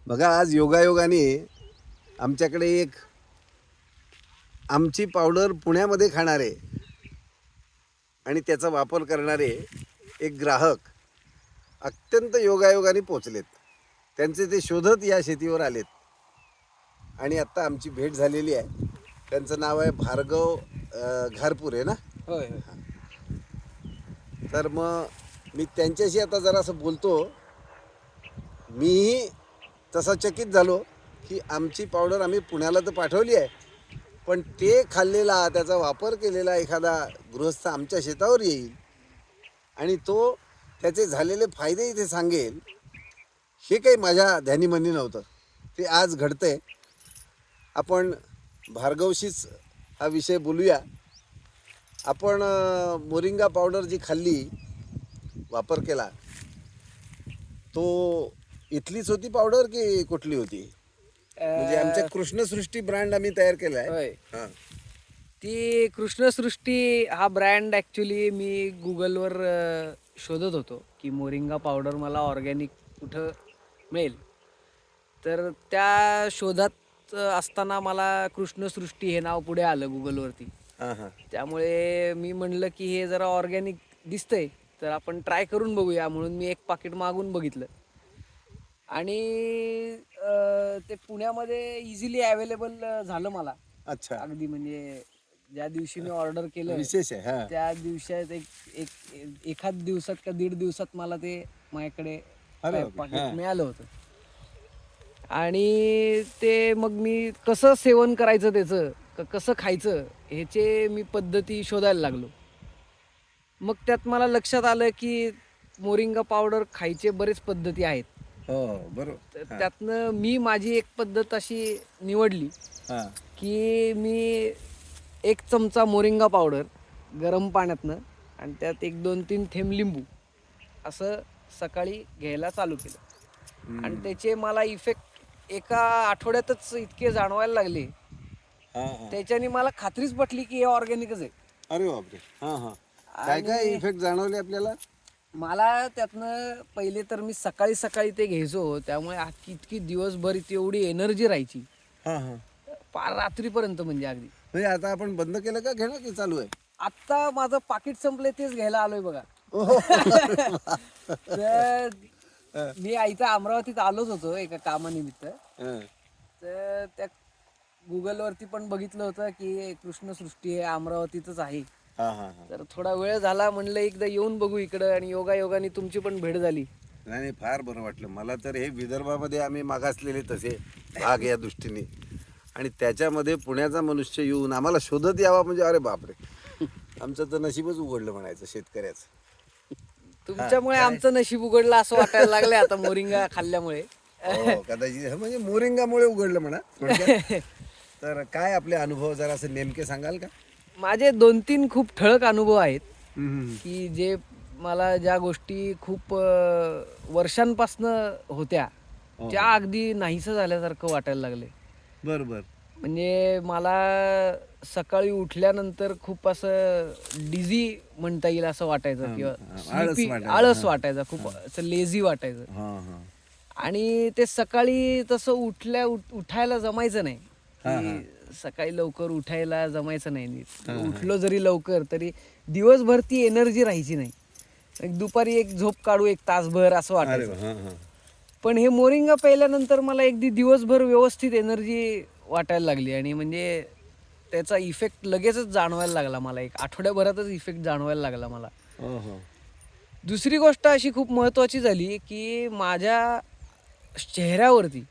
बघा, आज योगायोगाने आमच्याकडे एक आमची पावडर पुण्यामध्ये खाणारे आणि त्याचा वापर करणारे एक ग्राहक अत्यंत योगायोगाने पोचलेत. त्यांचे ते शोधत या शेतीवर आलेत आणि आत्ता आमची भेट झालेली आहे. त्यांचं नाव आहे भार्गव घारपुरे ना. होय. तर मग मी त्यांच्याशी आता जरासं बोलतो. मीही तसा चकित झालो की आमची पावडर आम्ही पुण्याला तर पाठवली आहे, पण ते खाल्लेला त्याचा वापर केलेला एखादा गृहस्थ आमच्या शेतावर येईल आणि तो त्याचे झालेले फायदे इथे सांगेल, हे काही माझ्या ध्यानीमनी नव्हतं. ते आज घडतंय. आपण भार्गवशीच हा विषय बोलूया. आपण मोरिंगा पावडर जी खाल्ली, वापर केला, तो इथलीच होती पावडर की कुठली होती? म्हणजे आमच्या कृष्णसृष्टी ब्रँड आम्ही तयार केला आहे. होय. हां. ती कृष्णसृष्टी हा ब्रँड ॲक्च्युली मी गुगलवर शोधत होतो की मोरिंगा पावडर मला ऑर्गॅनिक कुठं मिळेल. तर त्या शोधात असताना मला कृष्णसृष्टी हे नाव पुढे आलं गुगलवरती. हां हां. त्यामुळे मी म्हणलं की हे जरा ऑर्गॅनिक दिसतंय, तर आपण ट्राय करून बघूया, म्हणून मी एक पाकिट मागून बघितलं. आणि ते पुण्यामध्ये इझिली अवेलेबल झालं मला. अच्छा, अगदी म्हणजे ज्या दिवशी मी ऑर्डर केलं विशेष आहे. हां. त्या दिवसात एखाद दिवसात का दीड दिवसात मला ते माझ्याकडे अरे बापरे. पाकिट हां. मिळालं होतं. आणि ते मग मी कसं सेवन करायचं त्याचं, कसं खायचं ह्याचे मी पद्धती शोधायला लागलो. मग त्यात मला लक्षात आलं की मोरिंगा पावडर खायचे बरेच पद्धती आहेत. हो हो, बरोबर. तर हां. त्यातनं मी माझी एक पद्धत अशी निवडली हां. की मी 1 चमचा मोरिंगा पावडर गरम पाण्यातनं आणि त्यात 1-2-3 थेंब लिंबू असं सकाळी घ्यायला चालू केलं. आणि त्याचे मला इफेक्ट एका आठवड्यातच इतके जाणवायला लागले, हां हां. त्याच्याने मला खात्रीच पटली की हे ऑर्गॅनिकच आहे. अरे बापरे. हां हां. काय काय आणि इफेक्ट जाणवले आपल्याला? मला त्यातनं पहिले तर मी सकाळी सकाळी ते घ्यायचो, त्यामुळे इतकी दिवसभर इतकी एवढी एनर्जी राहायची हां हां. पार रात्रीपर्यंत, म्हणजे अगदी. म्हणजे आता आपण बंद केलं का घेणं की चालू आहे? आत्ता माझं पाकिट संपलंय, तेच घ्यायला आलोय बघा. ओहो. तर मी इथं अमरावतीत आलोच होतो एका कामानिमित्त. हां. तर त्या गुगलवरती पण बघितलं होतं की कृष्णसृष्टी हे अमरावतीतच आहे. हां हां हां. तर थोडा वेळ झाला, म्हणलं एकदा येऊन बघू इकडं, आणि योगायोगाने तुमची पण भेट झाली. नाही नाही, फार बरं वाटलं मला. तर हे विदर्भामध्ये आम्ही मागासलेले तसे भाग या दृष्टीने, आणि त्याच्यामध्ये पुण्याचा मनुष्य येऊन आम्हाला शोधत यावा म्हणजे अरे बापरे, आमचं तर नशीबच उघडलं म्हणायचं शेतकऱ्याचं. तुमच्यामुळे आमचं नशीब उघडलं असं वाटायला लागलंय आता मोरिंगा खाल्ल्यामुळे. हो, कदाचित म्हणजे मोरिंगामुळे उघडलं म्हणा थोडक्यात. तर काय आपले अनुभव जरा असं नेमके सांगाल का? माझे 2-3 खूप ठळक अनुभव आहेत हम्म. की जे मला, ज्या गोष्टी खूप वर्षांपासनं होत्या हो. त्या अगदी नाहीसं झाल्यासारखं वाटायला लागले. बरं बरं. म्हणजे मला सकाळी उठल्यानंतर खूप असं डिझी म्हणता येईल असं वाटायचं, किंवा आळस sleepy, वाटायचं. आळस वाटायचा, खूप असं लेझी वाटायचं. हां हां. आणि ते सकाळी तसं उठायला जमायचं नाही, हां, की सकाळी लवकर उठायला जमायचं नाही नीट. उठलो जरी लवकर तरी दिवसभर ती एनर्जी राहायची नाही. दुपारी एक झोप काढू 1 तासभर असं अरे वाटायचं. वा. हां हां. पण हे मोरिंगा प्यायल्यानंतर मला अगदी दिवसभर व्यवस्थित एनर्जी वाटायला लागली, आणि म्हणजे त्याचा इफेक्ट लगेचच जाणवायला लागला मला. 1 आठवड्याभरातच इफेक्ट जाणवायला लागला मला. हो हो. दुसरी गोष्ट अशी खूप महत्त्वाची झाली की माझ्या चेहऱ्यावरती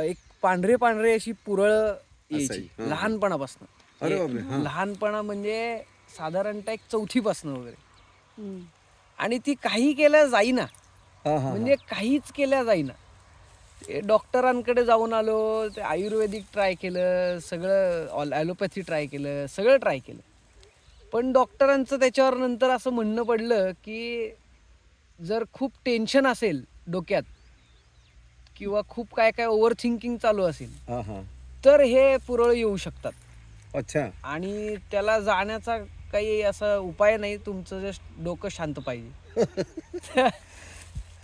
एक पांढरे पांढरे अशी पुरळ यायची असायची. हां, हां. लहानपणापासून. अरे बापरे. हां. लहानपणा म्हणजे साधारणतः एक 4थीपासून वगैरे. आणि ती काही केल्या जाईना, हां हां. म्हणजे काहीच केल्या जाईना. ते डॉक्टरांकडे जाऊन आलो, ते आयुर्वेदिक ट्राय केलं, सगळं ॲलोपॅथी ट्राय केलं, सगळं ट्राय केलं. पण डॉक्टरांचं त्याच्यावर नंतर असं म्हणणं पडलं की जर खूप टेन्शन असेल डोक्यात, किंवा खूप काय काय ओव्हर थिंकिंग चालू असेल, हां हां. तर हे पुरळ येऊ शकतात. अच्छा. आणि त्याला जाण्याचा काही असा उपाय नाही, तुमचं जस्ट डोकं शांत पाहिजे.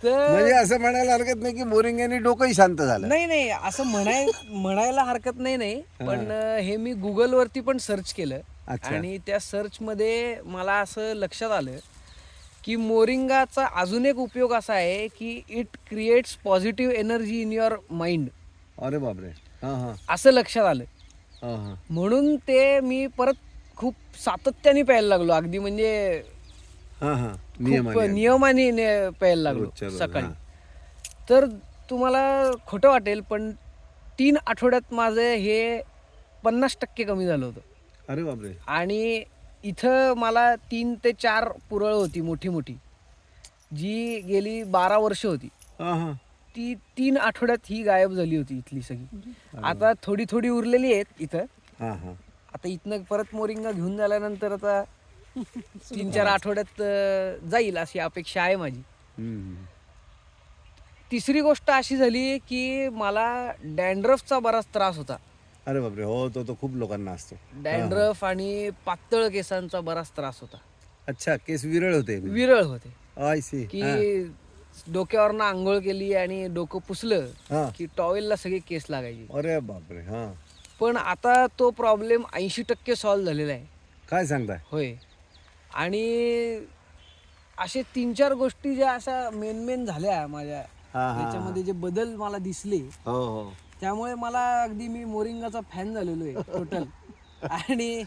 तर म्हणजे असं म्हणायला हरकत नाही की मोरिंग्याने डोकंही शांत झालं. नाही असं म्हणायला हरकत नाही पण हे मी गुगलवरती पण सर्च केलं अच्छा. आणि त्या सर्चमध्ये मला असं लक्षात आलं की मोरिंगाचा अजून एक उपयोग असा आहे की it creates positive energy in your mind, अरे बापरे. हां हां असं लक्षात आलं. हां हां. म्हणून ते मी परत खूप सातत्याने प्यायला लागलो, अगदी म्हणजे हां हां. खूप नियमाने प्यायला लागलो रोजच्या रोज, सकाळी. हां. तर तुम्हाला खोटं वाटेल पण 3 आठवड्यात माझं हे 50% कमी झालं होतं. अरे बापरे. आणि इथं मला 3 ते 4 पुरळ होती मोठी मोठी, जी गेली 12 वर्ष होती. हां हां. ती 3 आठवड्यात ही गायब झाली होती इथली सगळी. आता थोडी थोडी उरलेली आहेत इथं. हां हां. आता इथनं परत मोरिंगा घेऊन झाल्यानंतर आता 3-4 आठवड्यात जाईल अशी अपेक्षा आहे माझी. हम्म. तिसरी गोष्ट अशी झाली की मला डॅन्ड्रफचा बराच त्रास होता. अरे बापरे. हो, तो खूप लोकांना असतो. डॅन्ड्रफ आणि पातळ केसांचा बराच त्रास होता. अच्छा, केस विरळ होते. विरळ होते आय सी. की डोक्यावरनं आंघोळ केली आणि डोकं पुसलं हां. की टॉवेलला सगळे केस लागायचे. अरे बापरे. हां. पण आता तो प्रॉब्लेम 80% सॉल्व्ह झालेला आहे. काय सांगताय? होय. आणि असे 3-4 गोष्टी ज्या अशा मेन झाल्या माझ्या हां हां. त्याच्यामध्ये, जे बदल मला दिसले, हो हो. त्यामुळे मला अगदी मी मोरिंगाचा फॅन झालेलो आहे टोटल. आणि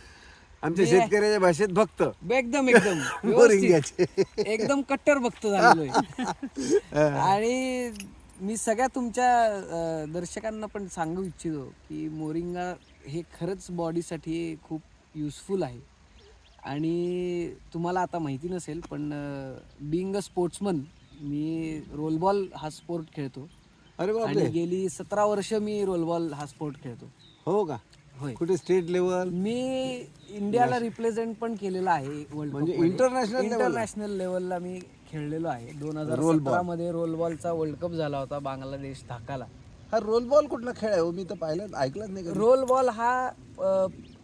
आमच्या शेतकऱ्याच्या भाषेत भक्त एकदम व्यवस्थित, मोरिंग्याचे. एकदम कट्टर भक्त झालेलो आहे. आणि मी सगळ्या तुमच्या दर्शकांना पण सांगू इच्छितो की मोरिंगा हे खरंच बॉडीसाठी खूप युजफुल आहे. आणि तुम्हाला आता माहिती नसेल पण बिंग अ स्पोर्ट्समन, मी रोलबॉल हा स्पोर्ट खेळतो. अरे आणि बापरे. गेली 17 वर्ष मी रोलबॉल हा स्पोर्ट खेळतो. हो का. होय. कुठे स्टेट लेवल? मी इंडियाला रिप्रेझेंट पण केलेलं आहे वर्ल्ड म्हणजे कप. इंटरनॅशनल लेवलला मी खेळलेलो आहे. 2017 मध्ये रोलबॉलचा वर्ल्ड कप झाला होता बांगलादेश ढाकाला. हा रोल बॉल कुठला खेळ आहे हो? मी तर पाहिलं, ऐकलंच नाही कधी. रोल बॉल हा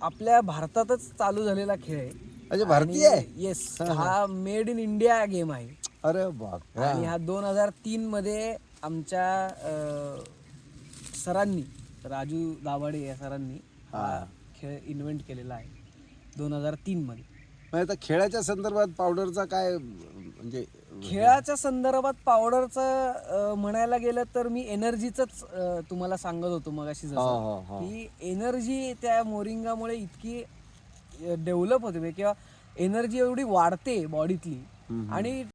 आपल्या भारतातच चालू झालेला खेळ आहे. अच्छा, भारतीय आहे? येस, हा मेड इन इंडिया गेम आहे. अरे बाप. आणि हा 2003 मध्ये आमच्या सरांनी, राजू दाभाडे या सरांनी हा खेळ इन्व्हेंट केलेला आहे 2003 मध्ये. आता खेळाच्या संदर्भात पावडरचा काय म्हणजे? खेळाच्या संदर्भात पावडरचं म्हणायला गेलं तर मी एनर्जीच तुम्हाला सांगत होतो मगाशी, जसं की एनर्जी त्या मोरिंगामुळे इतकी डेव्हलप होते किंवा एनर्जी एवढी वाढते बॉडीतली. आणि